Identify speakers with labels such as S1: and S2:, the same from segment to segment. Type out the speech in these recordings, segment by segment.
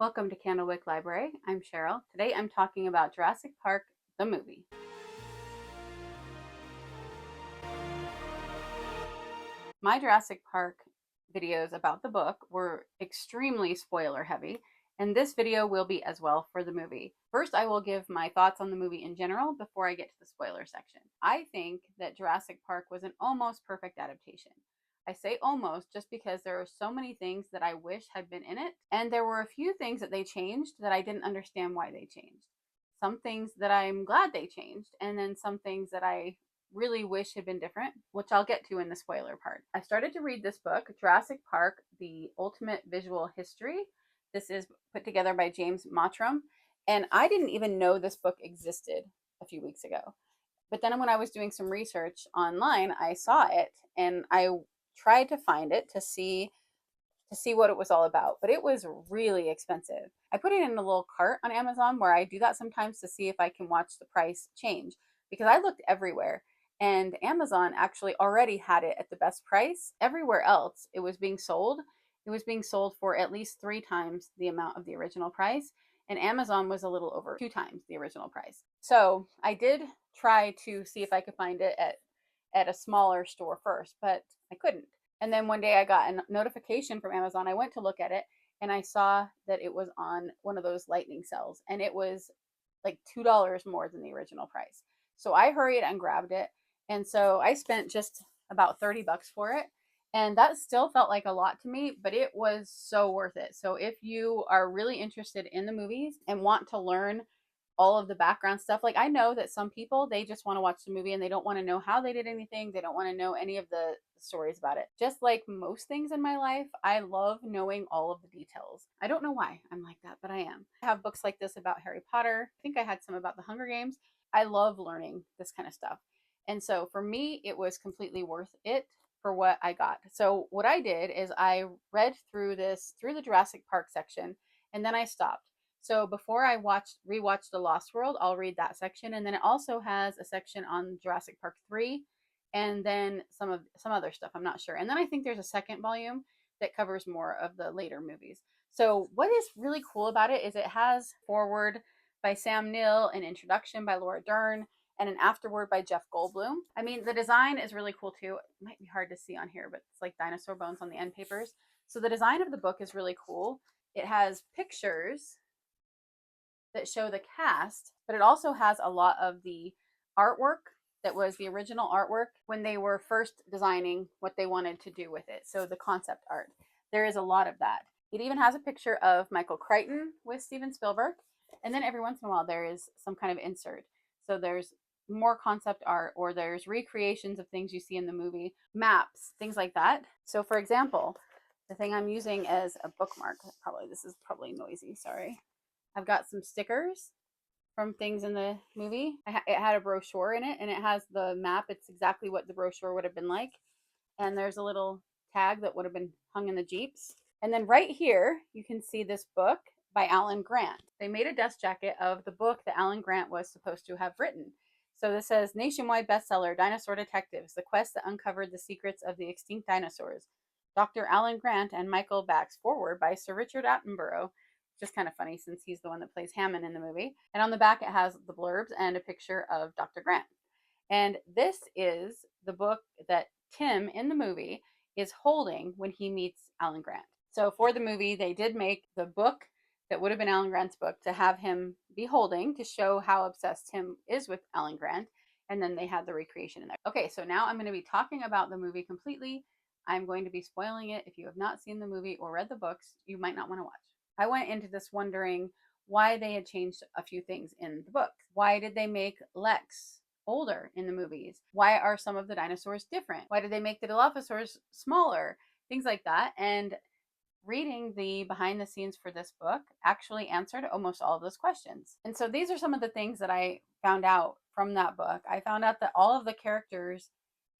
S1: Welcome to Candlewick Library. I'm Cheryl. Today I'm talking about Jurassic Park, the movie. My Jurassic Park videos about the book were extremely spoiler heavy, and this video will be as well for the movie. First, I will give my thoughts on the movie in general before I get to the spoiler section. I think that Jurassic Park was an almost perfect adaptation. I say almost just because there are so many things that I wish had been in it, and there were a few things that they changed that I didn't understand why they changed. Some things that I'm glad they changed, and then some things that I really wish had been different, which I'll get to in the spoiler part. I started to read this book, Jurassic Park, The Ultimate Visual History. This is put together by James Mottram, and I didn't even know this book existed a few weeks ago. But then when I was doing some research online, I saw it and I tried to find it to see what it was all about, but it was really expensive. I put it in a little cart on Amazon where I do that sometimes to see if I can watch the price change because I looked everywhere and Amazon actually already had it at the best price. Everywhere else it was being sold. It was being sold for at least 3 times the amount of the original price, and Amazon was a little over 2 times the original price. So I did try to see if I could find it at a smaller store first, but I couldn't. And then one day I got a notification from Amazon. I went to look at it and I saw that it was on one of those lightning sales and it was like $2 more than the original price. So I hurried and grabbed it. And so I spent just about 30 bucks for it. And that still felt like a lot to me, but it was so worth it. So if you are really interested in the movies and want to learn all of the background stuff, like I know that some people, they just want to watch the movie and they don't want to know how they did anything. They don't want to know any of the stories about it. Just like most things in my life, I love knowing all of the details. I don't know why I'm like that, but I am. I have books like this about Harry Potter. I think I had some about the Hunger Games. I love learning this kind of stuff. And so for me, it was completely worth it for what I got. So what I did is I read through the Jurassic Park section, and then I stopped. So before I rewatched The Lost World, I'll read that section, and then it also has a section on Jurassic Park 3, and then some other stuff. I'm not sure. And then I think there's a second volume that covers more of the later movies. So what is really cool about it is it has foreword by Sam Neill, an introduction by Laura Dern, and an afterword by Jeff Goldblum. I mean, the design is really cool too. It might be hard to see on here, but it's like dinosaur bones on the end papers. So the design of the book is really cool. It has pictures that show the cast, but it also has a lot of the artwork that was the original artwork when they were first designing what they wanted to do with it. So the concept art. There is a lot of that. It even has a picture of Michael Crichton with Steven Spielberg. And then every once in a while there is some kind of insert. So there's more concept art, or there's recreations of things you see in the movie, maps, things like that. So for example, the thing I'm using as a bookmark, this is probably noisy, sorry. I've got some stickers from things in the movie. It had a brochure in it, and it has the map. It's exactly what the brochure would have been like. And there's a little tag that would have been hung in the Jeeps. And then right here, you can see this book by Alan Grant. They made a dust jacket of the book that Alan Grant was supposed to have written. So this says, nationwide bestseller, Dinosaur Detectives, the quest that uncovered the secrets of the extinct dinosaurs. Dr. Alan Grant and Michael Bax, forward by Sir Richard Attenborough. Just kind of funny since he's the one that plays Hammond in the movie. And on the back, it has the blurbs and a picture of Dr. Grant. And this is the book that Tim in the movie is holding when he meets Alan Grant. So for the movie, they did make the book that would have been Alan Grant's book to have him be holding to show how obsessed Tim is with Alan Grant. And then they had the recreation in there. Okay, so now I'm going to be talking about the movie completely. I'm going to be spoiling it. If you have not seen the movie or read the books, you might not want to watch. I went into this wondering why they had changed a few things in the book. Why did they make Lex older in the movies? Why are some of the dinosaurs different? Why did they make the Dilophosaurs smaller? Things like that. And reading the behind the scenes for this book actually answered almost all of those questions. And so these are some of the things that I found out from that book. I found out that all of the characters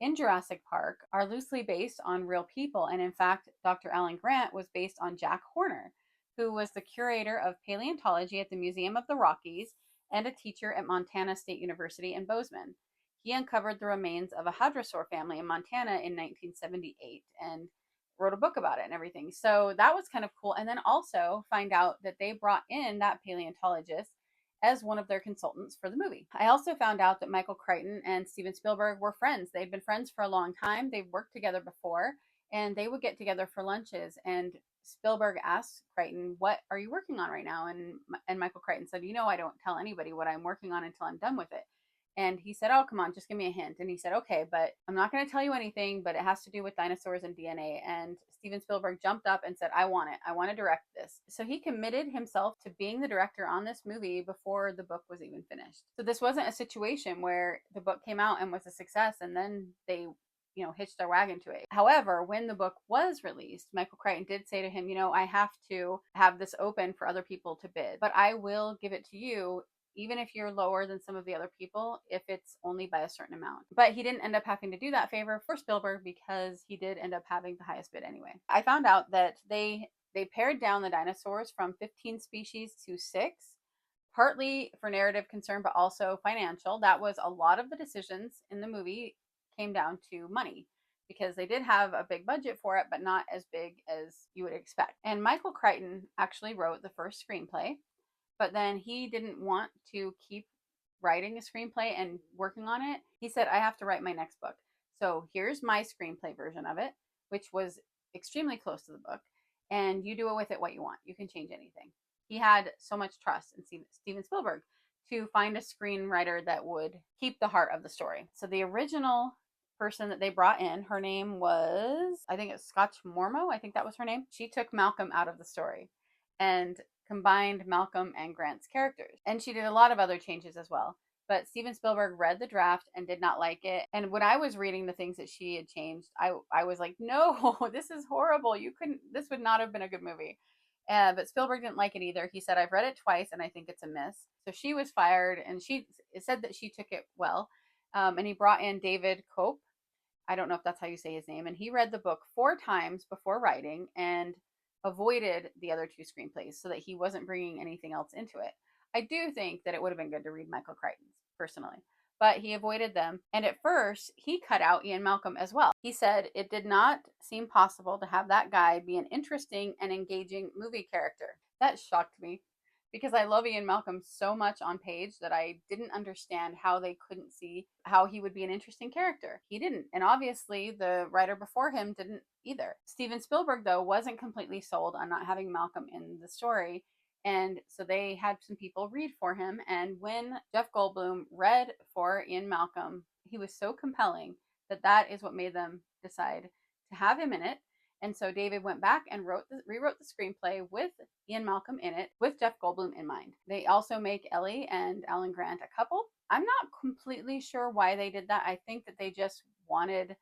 S1: in Jurassic Park are loosely based on real people. And in fact, Dr. Alan Grant was based on Jack Horner, who was the curator of paleontology at the Museum of the Rockies and a teacher at Montana State University in Bozeman. He uncovered the remains of a hadrosaur family in Montana in 1978, and wrote a book about it and everything. So that was kind of cool. And then also find out that they brought in that paleontologist as one of their consultants for the movie. I also found out that Michael Crichton and Steven Spielberg were friends. They'd been friends for a long time. They've worked together before, and they would get together for lunches. And Spielberg asked Crichton, "What are you working on right now?" And Michael Crichton said, "I don't tell anybody what I'm working on until I'm done with it." And he said, "Oh, come on, just give me a hint." And he said, "Okay, but I'm not going to tell you anything, but it has to do with dinosaurs and DNA." And Steven Spielberg jumped up and said, "I want it. I want to direct this." So he committed himself to being the director on this movie before the book was even finished. So this wasn't a situation where the book came out and was a success and then they hitched their wagon to it. However, when the book was released, Michael Crichton did say to him, I have to have this open for other people to bid, but I will give it to you even if you're lower than some of the other people, if it's only by a certain amount. But he didn't end up having to do that favor for Spielberg because he did end up having the highest bid anyway. I found out that they pared down the dinosaurs from 15 species to 6, partly for narrative concern, but also financial. That was a lot of the decisions in the movie came down to money because they did have a big budget for it, but not as big as you would expect. And Michael Crichton actually wrote the first screenplay, but then he didn't want to keep writing a screenplay and working on it. He said, "I have to write my next book. So here's my screenplay version of it," which was extremely close to the book. "And you do with it what you want. You can change anything." He had so much trust in Steven Spielberg to find a screenwriter that would keep the heart of the story. So the original person that they brought in, her name was, I think it's Scotch Mormo. I think that was her name. She took Malcolm out of the story and combined Malcolm and Grant's characters. And she did a lot of other changes as well. But Steven Spielberg read the draft and did not like it. And when I was reading the things that she had changed, I was like, "No, this is horrible. This would not have been a good movie." But Spielberg didn't like it either. He said, "I've read it twice and I think it's a miss." So she was fired, and she said that she took it well. And he brought in David Cope. I don't know if that's how you say his name. And he read the book 4 times before writing and avoided the other 2 screenplays so that he wasn't bringing anything else into it. I do think that it would have been good to read Michael Crichton's personally, but he avoided them. And at first, he cut out Ian Malcolm as well. He said it did not seem possible to have that guy be an interesting and engaging movie character. That shocked me because I love Ian Malcolm so much on page that I didn't understand how they couldn't see how he would be an interesting character. He didn't. And obviously, the writer before him didn't either. Steven Spielberg, though, wasn't completely sold on not having Malcolm in the story. And so they had some people read for him. And when Jeff Goldblum read for Ian Malcolm, he was so compelling that that is what made them decide to have him in it. And so David went back and rewrote the screenplay with Ian Malcolm in it, with Jeff Goldblum in mind. They also make Ellie and Alan Grant a couple. I'm not completely sure why they did that. I think that they just wanted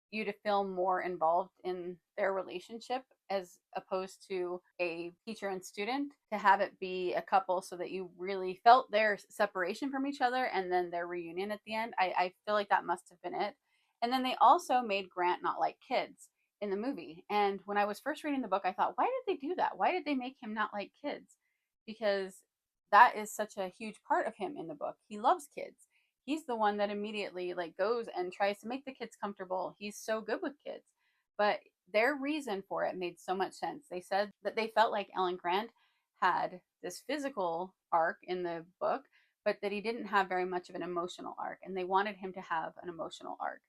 S1: you to feel more involved in their relationship as opposed to a teacher and student, to have it be a couple so that you really felt their separation from each other and then their reunion at the end. I feel like that must have been it. And then they also made Grant not like kids in the movie. And when I was first reading the book, I thought, why did they do that? Why did they make him not like kids? Because that is such a huge part of him in the book. He loves kids. He's the one that immediately goes and tries to make the kids comfortable. He's so good with kids. But their reason for it made so much sense. They said that they felt like Alan Grant had this physical arc in the book, but that he didn't have very much of an emotional arc, and they wanted him to have an emotional arc.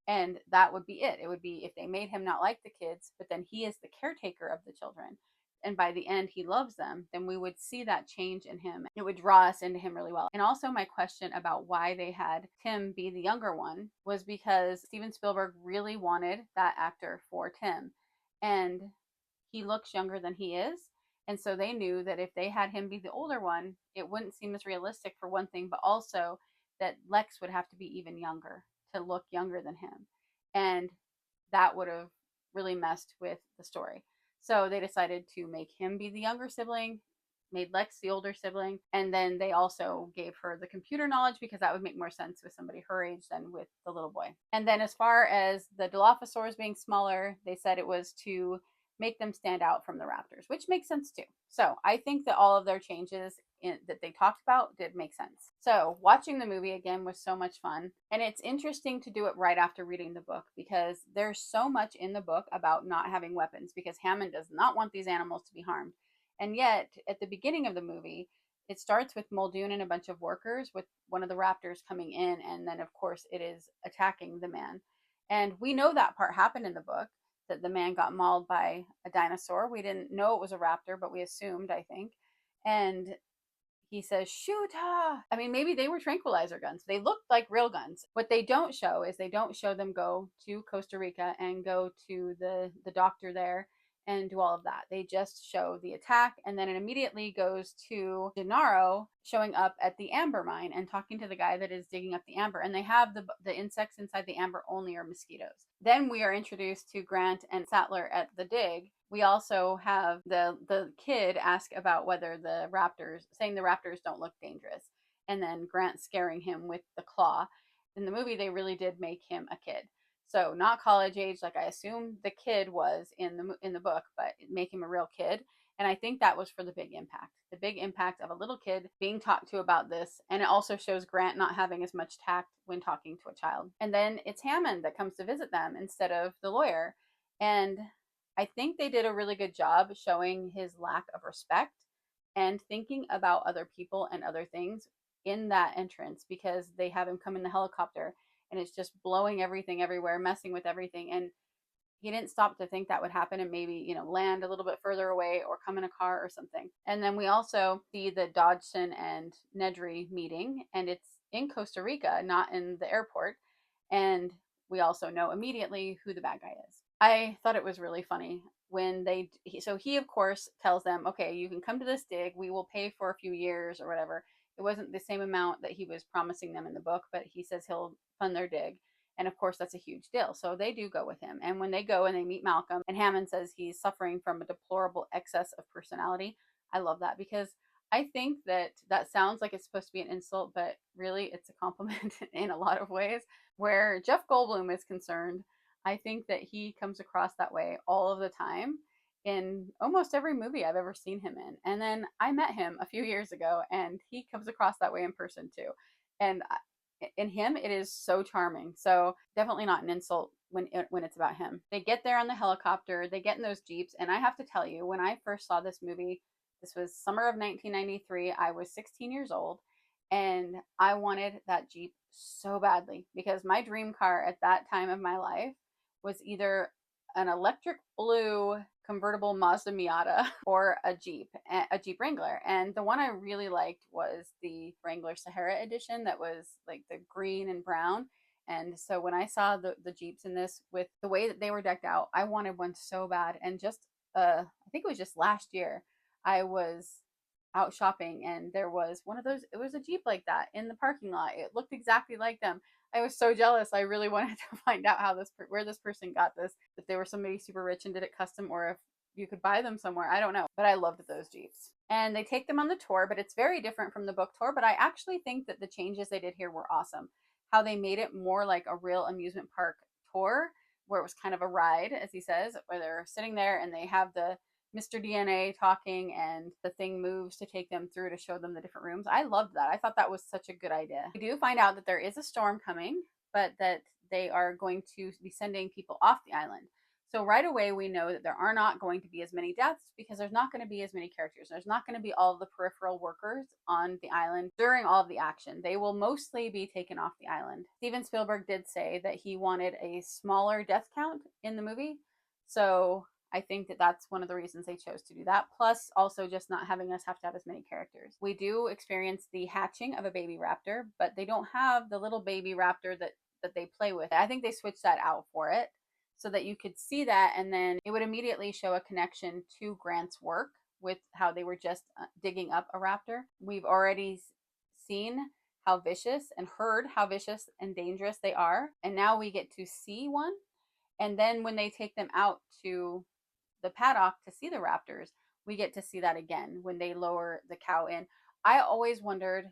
S1: And that would be it. It would be if they made him not like the kids, but then he is the caretaker of the children, and by the end he loves them, then we would see that change in him. It would draw us into him really well. And also, my question about why they had Tim be the younger one was because Steven Spielberg really wanted that actor for Tim, and he looks younger than he is. And so they knew that if they had him be the older one, it wouldn't seem as realistic, for one thing, but also that Lex would have to be even younger to look younger than him. And that would have really messed with the story. So they decided to make him be the younger sibling, made Lex the older sibling, and then they also gave her the computer knowledge because that would make more sense with somebody her age than with the little boy. And then as far as the Dilophosaurs being smaller, they said it was to make them stand out from the raptors, which makes sense too. So I think that all of their changes that they talked about did make sense. So watching the movie again was so much fun, and it's interesting to do it right after reading the book because there's so much in the book about not having weapons because Hammond does not want these animals to be harmed. And yet, at the beginning of the movie, it starts with Muldoon and a bunch of workers with one of the raptors coming in, and then of course it is attacking the man. And we know that part happened in the book, that the man got mauled by a dinosaur. We didn't know it was a raptor, but we assumed, I think. And he says, shoot her. I mean, maybe they were tranquilizer guns. They looked like real guns. What they don't show is they don't show them go to Costa Rica and go to the doctor there and do all of that. They just show the attack, and then it immediately goes to Gennaro showing up at the amber mine and talking to the guy that is digging up the amber. And they have the insects inside the amber only are mosquitoes. Then we are introduced to Grant and Sattler at the dig. We also have the kid ask about whether the raptors, saying the raptors don't look dangerous, and then Grant scaring him with the claw. In the movie, they really did make him a kid. So not college age, like I assume the kid was in the book, but make him a real kid. And I think that was for the big impact of a little kid being talked to about this. And it also shows Grant not having as much tact when talking to a child. And then it's Hammond that comes to visit them instead of the lawyer. And I think they did a really good job showing his lack of respect and thinking about other people and other things in that entrance, because they have him come in the helicopter and it's just blowing everything everywhere, messing with everything. And he didn't stop to think that would happen and maybe, land a little bit further away or come in a car or something. And then we also see the Dodgson and Nedry meeting, and it's in Costa Rica, not in the airport. And we also know immediately who the bad guy is. I thought it was really funny when he of course tells them, okay, you can come to this dig, we will pay for a few years or whatever. It wasn't the same amount that he was promising them in the book, but he says he'll fund their dig. And of course, that's a huge deal. So they do go with him. And when they go and they meet Malcolm, and Hammond says he's suffering from a deplorable excess of personality, I love that because I think that sounds like it's supposed to be an insult, but really it's a compliment in a lot of ways. Where Jeff Goldblum is concerned, I think that he comes across that way all of the time in almost every movie I've ever seen him in. And then I met him a few years ago, and he comes across that way in person too. And in him, it is so charming. So definitely not an insult when it's about him. They get there on the helicopter, they get in those Jeeps, and I have to tell you, when I first saw this movie, this was summer of 1993, I was 16 years old, and I wanted that Jeep so badly because my dream car at that time of my life was either an electric blue convertible Mazda Miata or a Jeep Wrangler. And the one I really liked was the Wrangler Sahara edition that was like the green and brown. And so when I saw the Jeeps in this with the way that they were decked out, I wanted one so bad. And just I think it was just last year, I was out shopping and there was one of those, it was a Jeep like that in the parking lot. It looked exactly like them. I was so jealous. I really wanted to find out where this person got this, if they were somebody super rich and did it custom, or if you could buy them somewhere. I don't know, but I loved those Jeeps. And they take them on the tour, but it's very different from the book tour. But I actually think that the changes they did here were awesome. How they made it more like a real amusement park tour, where it was kind of a ride, as he says, where they're sitting there and they have the Mr. DNA talking and the thing moves to take them through to show them the different rooms. I loved that. I thought that was such a good idea. We do find out that there is a storm coming, but that they are going to be sending people off the island. So right away, we know that there are not going to be as many deaths because there's not going to be as many characters. There's not going to be all of the peripheral workers on the island during all of the action. They will mostly be taken off the island. Steven Spielberg did say that he wanted a smaller death count in the movie. So I think that that's one of the reasons they chose to do that. Plus, also just not having us have to have as many characters. We do experience the hatching of a baby raptor, but they don't have the little baby raptor that they play with. I think they switched that out for it so that you could see that, and then it would immediately show a connection to Grant's work with how they were just digging up a raptor. We've already seen how vicious and heard how vicious and dangerous they are, and now we get to see one. And then when they take them out to the paddock to see the raptors, we get to see that again when they lower the cow in. I always wondered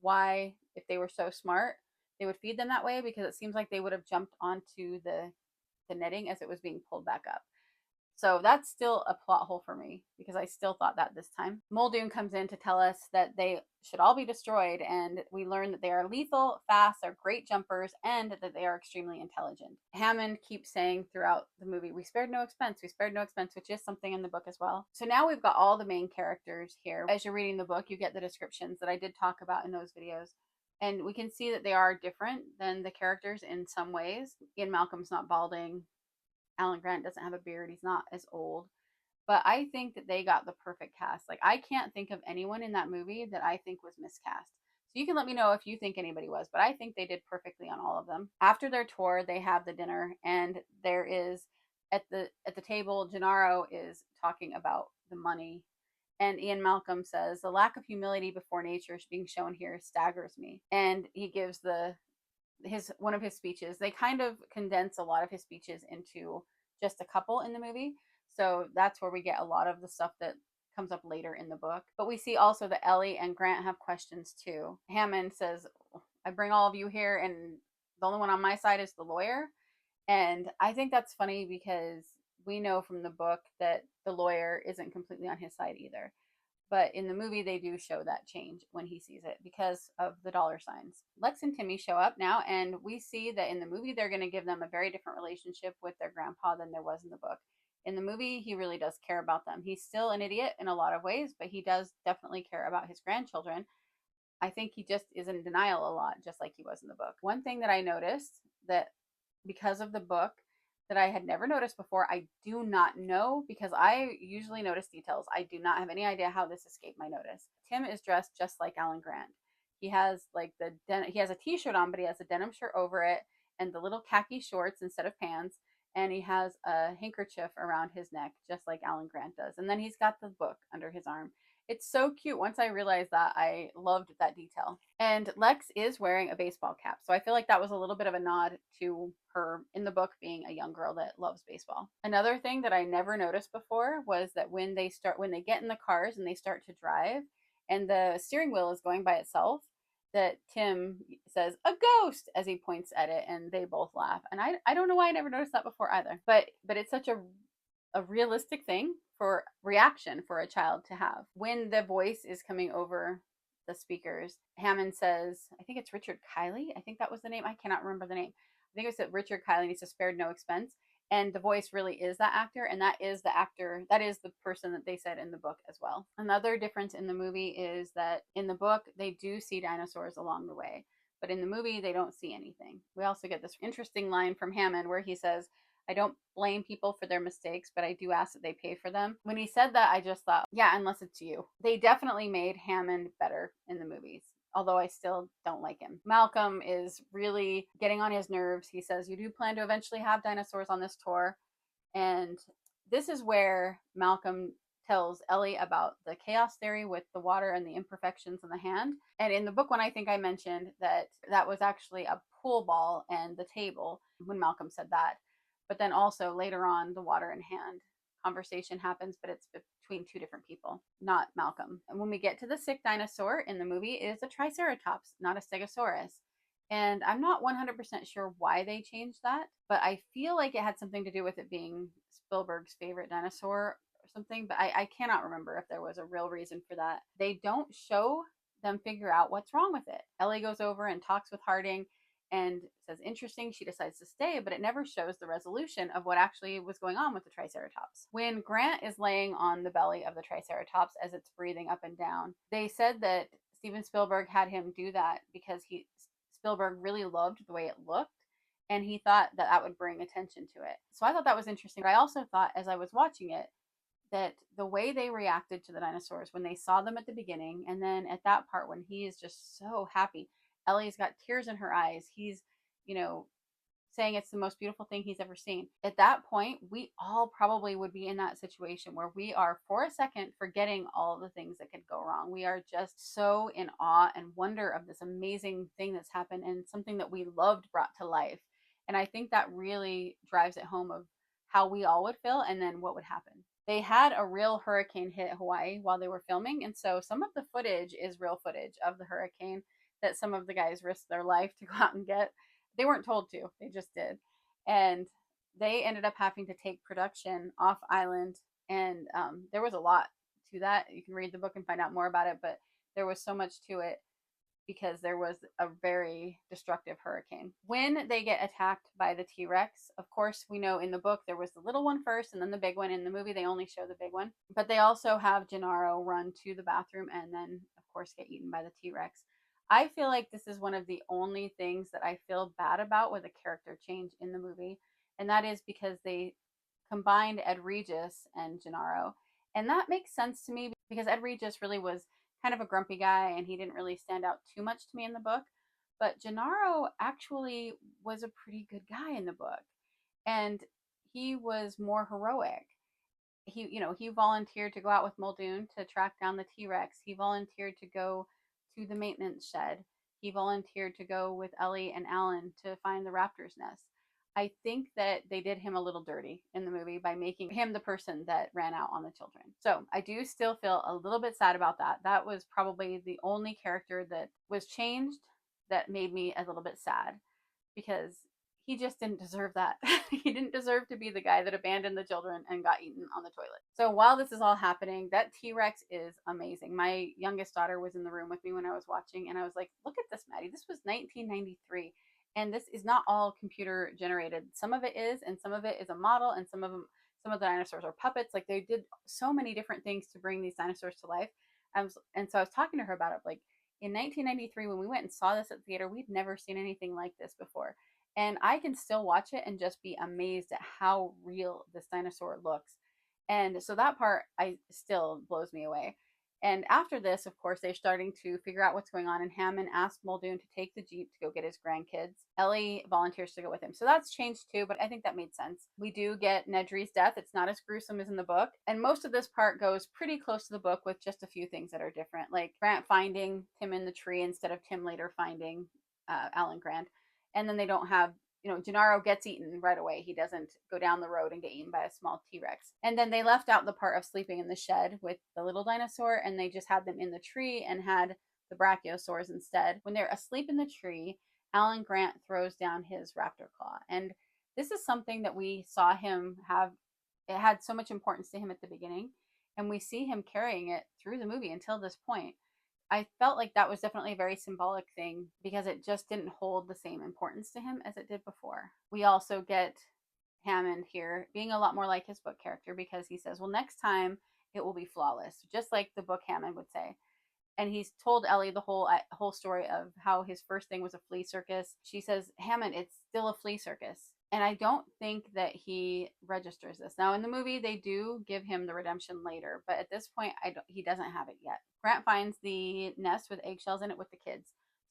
S1: why, if they were so smart, they would feed them that way, because it seems like they would have jumped onto the netting as it was being pulled back up. So that's still a plot hole for me because I still thought that this time. Muldoon comes in to tell us that they should all be destroyed, and we learn that they are lethal, fast, they're great jumpers, and that they are extremely intelligent. Hammond keeps saying throughout the movie, we spared no expense, we spared no expense, which is something in the book as well. So now we've got all the main characters here. As you're reading the book, you get the descriptions that I did talk about in those videos. And we can see that they are different than the characters in some ways. Ian Malcolm's not balding. Alan Grant doesn't have a beard. He's not as old. But I think that they got the perfect cast. Like, I can't think of anyone in that movie that I think was miscast. So you can let me know if you think anybody was, but I think they did perfectly on all of them. After their tour, they have the dinner, and there is at the table, Gennaro is talking about the money. And Ian Malcolm says, the lack of humility before nature is being shown here staggers me. And he gives his one of his speeches. They kind of condense a lot of his speeches into just a couple in the movie. So that's where we get a lot of the stuff that comes up later in the book. But we see also that Ellie and Grant have questions too. Hammond says, I bring all of you here, and the only one on my side is the lawyer. And I think that's funny because we know from the book that the lawyer isn't completely on his side either. But in the movie, they do show that change when he sees it because of the dollar signs. Lex and Timmy show up now, and we see that in the movie, they're going to give them a very different relationship with their grandpa than there was in the book. In the movie, he really does care about them. He's still an idiot in a lot of ways, but he does definitely care about his grandchildren. I think he just is in denial a lot, just like he was in the book. One thing that I noticed that because of the book that I had never noticed before, I do not know because I usually notice details. I do not have any idea how this escaped my notice. Tim is dressed just like Alan Grant. He has like he has a t-shirt on, but he has a denim shirt over it and the little khaki shorts instead of pants, and he has a handkerchief around his neck just like Alan Grant does. And then he's got the book under his arm. It's so cute. Once I realized that, I loved that detail. And Lex is wearing a baseball cap. So I feel like that was a little bit of a nod to her in the book being a young girl that loves baseball. Another thing that I never noticed before was that when they get in the cars and they start to drive and the steering wheel is going by itself, that Tim says a ghost as he points at it, and they both laugh. And I don't know why I never noticed that before either. But it's such a realistic thing for reaction for a child to have. When the voice is coming over the speakers, Hammond says, I think it's Richard Kiley. I think that was the name. I cannot remember the name. I think it was Richard Kiley, and he says spared no expense. And the voice really is that actor, and that is the actor, that is the person that they said in the book as well. Another difference in the movie is that in the book, they do see dinosaurs along the way, but in the movie, they don't see anything. We also get this interesting line from Hammond where he says, I don't blame people for their mistakes, but I do ask that they pay for them. When he said that, I just thought, yeah, unless it's you. They definitely made Hammond better in the movies, although I still don't like him. Malcolm is really getting on his nerves. He says, you do plan to eventually have dinosaurs on this tour. And this is where Malcolm tells Ellie about the chaos theory with the water and the imperfections in the hand. And in the book one, I think I mentioned that that was actually a pool ball and the table when Malcolm said that. But then also later on, the water in hand conversation happens, but it's between two different people, not Malcolm. And when we get to the sick dinosaur in the movie, it is a Triceratops, not a Stegosaurus. And I'm not 100% sure why they changed that, but I feel like it had something to do with it being Spielberg's favorite dinosaur or something, but I cannot remember if there was a real reason for that. They don't show them figure out what's wrong with it. Ellie goes over and talks with Harding and says interesting, she decides to stay, but it never shows the resolution of what actually was going on with the Triceratops. When Grant is laying on the belly of the Triceratops as it's breathing up and down, they said that Steven Spielberg had him do that because Spielberg really loved the way it looked, and he thought that that would bring attention to it. So I thought that was interesting. But I also thought as I was watching it that the way they reacted to the dinosaurs when they saw them at the beginning, and then at that part when he is just so happy, Ellie's got tears in her eyes. He's, saying it's the most beautiful thing he's ever seen. At that point, we all probably would be in that situation where we are, for a second, forgetting all the things that could go wrong. We are just so in awe and wonder of this amazing thing that's happened and something that we loved brought to life. And I think that really drives it home of how we all would feel and then what would happen. They had a real hurricane hit Hawaii while they were filming, and so some of the footage is real footage of the hurricane that some of the guys risked their life to go out and get. They weren't told to, they just did. And they ended up having to take production off island, and there was a lot to that. You can read the book and find out more about it, but there was so much to it because there was a very destructive hurricane. When they get attacked by the T-Rex, of course, we know in the book there was the little one first and then the big one. In the movie, they only show the big one. But they also have Gennaro run to the bathroom and then, of course, get eaten by the T-Rex. I feel like this is one of the only things that I feel bad about with a character change in the movie. And that is because they combined Ed Regis and Gennaro. And that makes sense to me because Ed Regis really was kind of a grumpy guy and he didn't really stand out too much to me in the book. But Gennaro actually was a pretty good guy in the book. And he was more heroic. He volunteered to go out with Muldoon to track down the T-Rex. He volunteered to go to the maintenance shed. He volunteered to go with Ellie and Alan to find the raptor's nest. I think that they did him a little dirty in the movie by making him the person that ran out on the children. So I do still feel a little bit sad about that. That was probably the only character that was changed that made me a little bit sad because he just didn't deserve that. He didn't deserve to be the guy that abandoned the children and got eaten on the toilet. So while this is all happening, that T-Rex is amazing. My youngest daughter was in the room with me when I was watching, and I was like, look at this, Maddie. This was 1993. And this is not all computer generated. Some of it is, and some of it is a model, and some of the dinosaurs are puppets. Like they did so many different things to bring these dinosaurs to life. And so I was talking to her about it. Like in 1993, when we went and saw this at the theater, we'd never seen anything like this before. And I can still watch it and just be amazed at how real this dinosaur looks. And so that part I still blows me away. And after this, of course, they're starting to figure out what's going on. And Hammond asks Muldoon to take the Jeep to go get his grandkids. Ellie volunteers to go with him. So that's changed too, but I think that made sense. We do get Nedry's death. It's not as gruesome as in the book. And most of this part goes pretty close to the book with just a few things that are different, like Grant finding Tim in the tree instead of Tim later finding Alan Grant. And then they don't have Gennaro gets eaten right away. He doesn't go down the road and get eaten by a small T-Rex. And then they left out the part of sleeping in the shed with the little dinosaur, and they just had them in the tree and had the brachiosaurs instead. When they're asleep in the tree, Alan Grant throws down his raptor claw. And this is something that we saw him have. It had so much importance to him at the beginning, and we see him carrying it through the movie until this point. I felt like that was definitely a very symbolic thing because it just didn't hold the same importance to him as it did before. We also get Hammond here being a lot more like his book character because he says, well, next time it will be flawless, just like the book Hammond would say. And he's told Ellie the whole story of how his first thing was a flea circus. She says, Hammond, it's still a flea circus. And I don't think that he registers this. Now, in the movie, they do give him the redemption later, but at this point, he doesn't have it yet. Grant finds the nest with eggshells in it with the kids.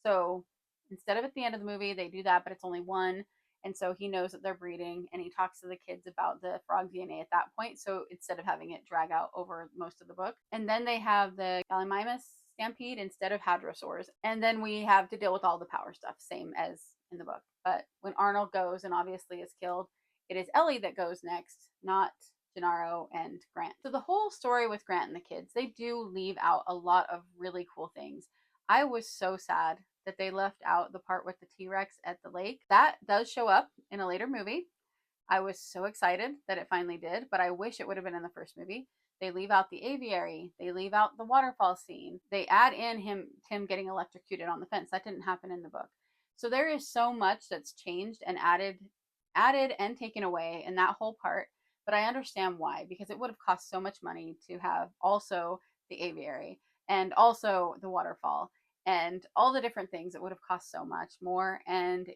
S1: So instead of at the end of the movie, they do that, but it's only one. And so he knows that they're breeding, and he talks to the kids about the frog DNA at that point. So instead of having it drag out over most of the book. And then they have the Gallimimus stampede instead of hadrosaurs. And then we have to deal with all the power stuff, same as in the book. But when Arnold goes and obviously is killed, it is Ellie that goes next, not Gennaro and Grant. So the whole story with Grant and the kids, they do leave out a lot of really cool things. I was so sad that they left out the part with the T-Rex at the lake. That does show up in a later movie. I was so excited that it finally did, but I wish it would have been in the first movie. They leave out the aviary. They leave out the waterfall scene. They add in Tim getting electrocuted on the fence. That didn't happen in the book. So there is so much that's changed and added and taken away in that whole part. But I understand why, because it would have cost so much money to have also the aviary and also the waterfall and all the different things. It would have cost so much more, and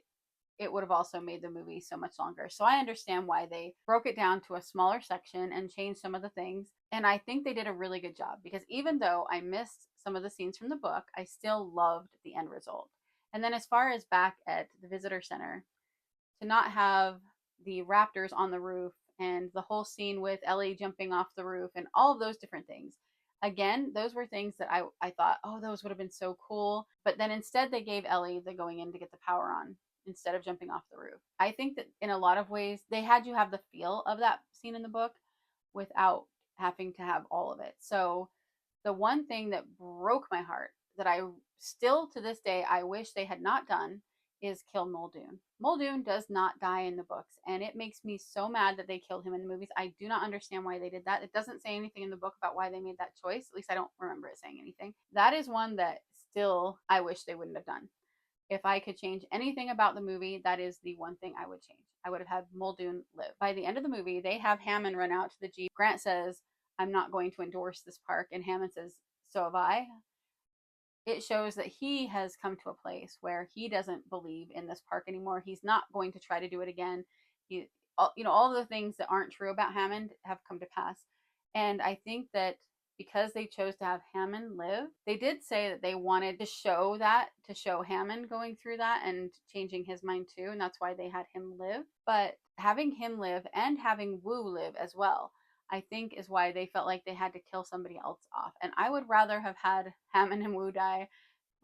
S1: it would have also made the movie so much longer. So I understand why they broke it down to a smaller section and changed some of the things. And I think they did a really good job because even though I missed some of the scenes from the book, I still loved the end result. And then as far as back at the visitor center, to not have the raptors on the roof and the whole scene with Ellie jumping off the roof and all of those different things. Again, those were things that I thought, oh, those would have been so cool. But then instead they gave Ellie the going in to get the power on instead of jumping off the roof. I think that in a lot of ways, they had you have the feel of that scene in the book without having to have all of it. So the one thing that broke my heart that I still to this day, I wish they had not done is kill Muldoon. Muldoon does not die in the books, and it makes me so mad that they killed him in the movies. I do not understand why they did that. It doesn't say anything in the book about why they made that choice. At least I don't remember it saying anything. That is one that still I wish they wouldn't have done. If I could change anything about the movie, that is the one thing I would change. I would have had Muldoon live. By the end of the movie, they have Hammond run out to the Jeep. Grant says, I'm not going to endorse this park. And Hammond says, so have I. It shows that he has come to a place where he doesn't believe in this park anymore. He's not going to try to do it again. All the things that aren't true about Hammond have come to pass. And I think that because they chose to have Hammond live, they did say that they wanted to show Hammond going through that and changing his mind too. And that's why they had him live. But having him live and having Wu live as well, I think is why they felt like they had to kill somebody else off. And I would rather have had Hammond and Wu die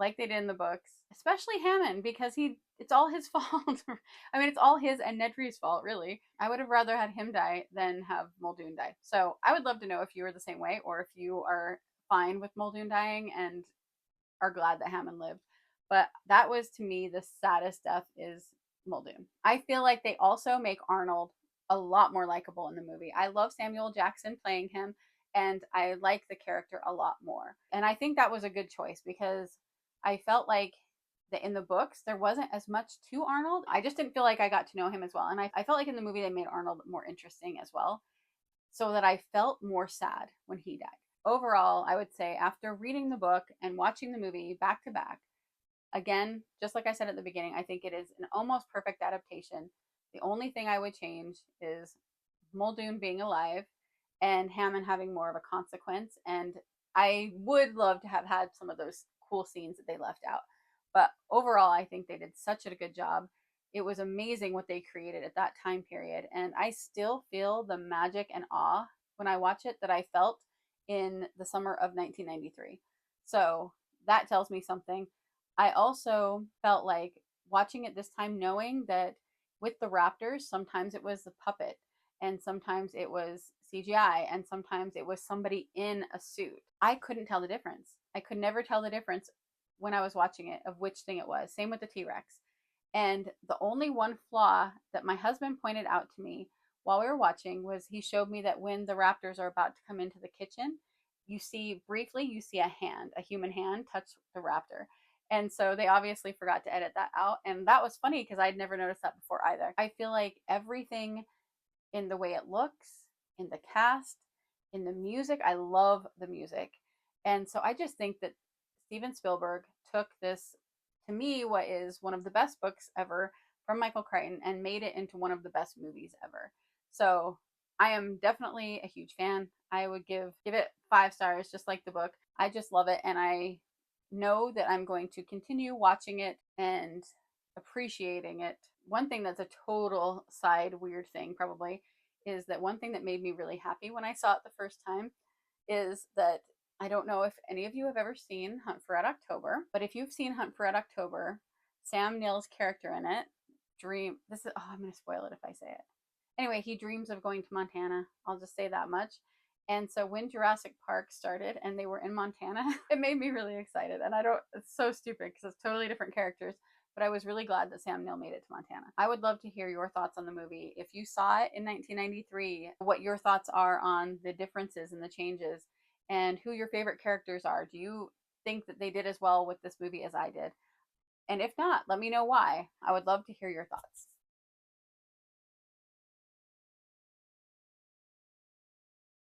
S1: like they did in the books, especially Hammond, because it's all his fault. I mean, it's all his and Nedry's fault, really. I would have rather had him die than have Muldoon die. So I would love to know if you are the same way, or if you are fine with Muldoon dying and are glad that Hammond lived. But that was, to me, the saddest death is Muldoon. I feel like they also make Arnold a lot more likable in the movie. I love Samuel Jackson playing him, and I like the character a lot more. And I think that was a good choice because I felt like that in the books there wasn't as much to Arnold. I just didn't feel like I got to know him as well. And I felt like in the movie they made Arnold more interesting as well, so that I felt more sad when he died. Overall, I would say after reading the book and watching the movie back to back, again, just like I said at the beginning, I think it is an almost perfect adaptation. The only thing I would change is Muldoon being alive and Hammond having more of a consequence. And I would love to have had some of those cool scenes that they left out. But overall, I think they did such a good job. It was amazing what they created at that time period. And I still feel the magic and awe when I watch it that I felt in the summer of 1993. So that tells me something. I also felt like watching it this time, knowing that with the Raptors, sometimes it was the puppet, and sometimes it was CGI, and sometimes it was somebody in a suit. I couldn't tell the difference. I could never tell the difference when I was watching it of which thing it was. Same with the T-Rex. And the only one flaw that my husband pointed out to me while we were watching was he showed me that when the Raptors are about to come into the kitchen, you see a hand, a human hand touch the Raptor. And so they obviously forgot to edit that out. And that was funny because I'd never noticed that before either. I feel like everything in the way it looks, in the cast, in the music, I love the music. And so I just think that Steven Spielberg took this, to me, what is one of the best books ever from Michael Crichton, and made it into one of the best movies ever. So I am definitely a huge fan. I would give it 5 stars, just like the book. I just love it, and I know that I'm going to continue watching it and appreciating it. One thing that's a total side weird thing, probably, is that one thing that made me really happy when I saw it the first time is that I don't know if any of you have ever seen Hunt for Red October, but if you've seen Hunt for Red October, Sam Neill's character in it I'm going to spoil it if I say it. Anyway, he dreams of going to Montana. I'll just say that much. And so when Jurassic Park started and they were in Montana, it made me really excited. And it's so stupid because it's totally different characters, but I was really glad that Sam Neill made it to Montana. I would love to hear your thoughts on the movie. If you saw it in 1993, what your thoughts are on the differences and the changes, and who your favorite characters are. Do you think that they did as well with this movie as I did? And if not, let me know why. I would love to hear your thoughts.